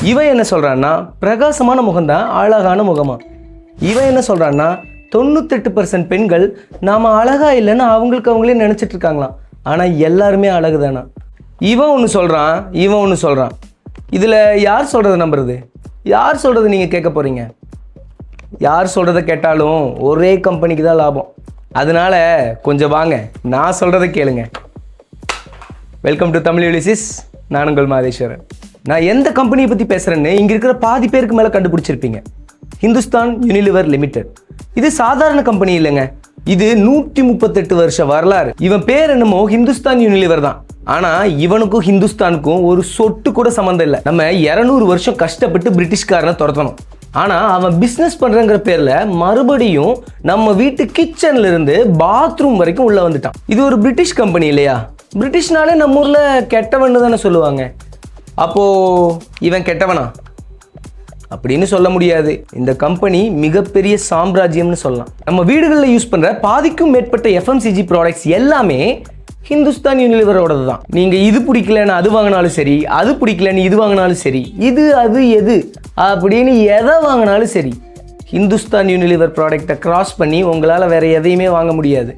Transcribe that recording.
இவன் என்ன சொல்கிறான்னா பிரகாசமான முகம்தான் அழகான முகமா. இவன் என்ன சொல்கிறான்னா 98% பெண்கள் நாம் அழகா இல்லைன்னு அவங்களே நினச்சிட்டு இருக்காங்களாம். ஆனால் எல்லாருமே அழகு தானா. இவன் ஒன்று சொல்கிறான். இதில் யார் சொல்கிறத நம்புறது? யார் சொல்கிறத நீங்கள் கேட்க போகிறீங்க? யார் சொல்கிறத கேட்டாலும் ஒரே கம்பெனிக்கு தான் லாபம். அதனால கொஞ்சம் வாங்க, நான் சொல்கிறத கேளுங்க. Welcome to Tamil Ulysses. நான் உங்கள் மாதேஸ்வரன். நான் எந்த கம்பெனியை பற்றி பேசுகிறேன்னு இங்கே இருக்கிற பாதி பேருக்கு மேலே கண்டுபிடிச்சிருப்பீங்க. Hindustan Unilever limited. இது சாதாரண கம்பெனி இல்லைங்க. இது 138 வருஷ வரலாறு. இவன் பேர் என்னமோ ஹிந்துஸ்தான் யூனிலிவர் தான். ஆனால் இவனுக்கும் ஹிந்துஸ்தானுக்கும் ஒரு சொட்டு கூட சம்மந்தம் இல்லை. நம்ம 200 வருஷம் கஷ்டப்பட்டு பிரிட்டிஷ்காரனை துரத்தணும். ஆனால் அவன் பிஸ்னஸ் பண்ணுறங்கிற பேரில் மறுபடியும் நம்ம வீட்டு கிச்சன்ல இருந்து பாத்ரூம் வரைக்கும் உள்ளே வந்துட்டான். இது ஒரு பிரிட்டிஷ் கம்பெனி இல்லையா? பிரிட்டிஷ்னாலே நம்ம ஊரில் கெட்டவன்னு தானே சொல்லுவாங்க. அப்போது இவன் கெட்டவனா அப்படின்னு சொல்ல முடியாது. இந்த கம்பெனி மிகப்பெரிய சாம்ராஜ்யம்னு சொல்லலாம். நம்ம வீடுகளில் யூஸ் பண்ணுற பாதிக்கும் மேற்பட்ட எஃப்எம்சிஜி ப்ராடக்ட்ஸ் எல்லாமே ஹிந்துஸ்தான் யூனிலிவரோடது தான். நீங்கள் இது பிடிக்கலன்னு அது வாங்கினாலும் சரி, அது பிடிக்கலன்னு இது வாங்கினாலும் சரி, இது அது எது அப்படின்னு எதை வாங்கினாலும் சரி, ஹிந்துஸ்தான் யூனிலிவர் ப்ராடக்டை கிராஸ் பண்ணி உங்களால் வேறு எதையுமே வாங்க முடியாது.